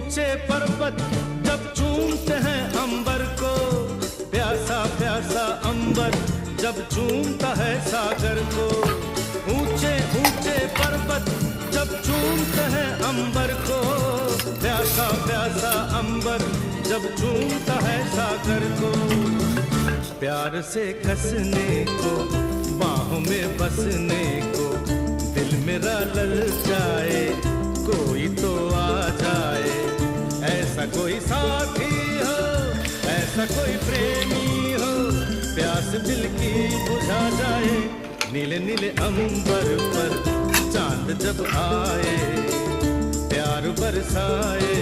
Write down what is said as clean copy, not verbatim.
ऊंचे पर्वत जब चूमते हैं अंबर को, प्यासा प्यासा अंबर जब चूमता है सागर को। ऊंचे ऊंचे पर्वत जब चूमते हैं अंबर को, प्यासा प्यासा अंबर जब चूमता है सागर को। प्यार से कसने को, बाहों में बसने को, दिल मेरा ललचाए, कोई तो आ जाए। ऐसा कोई साथी हो, ऐसा कोई प्रेमी हो, प्यास दिल की बुझा जाए। नीले नीले अंबर पर चांद जब आए, प्यार बरसाए।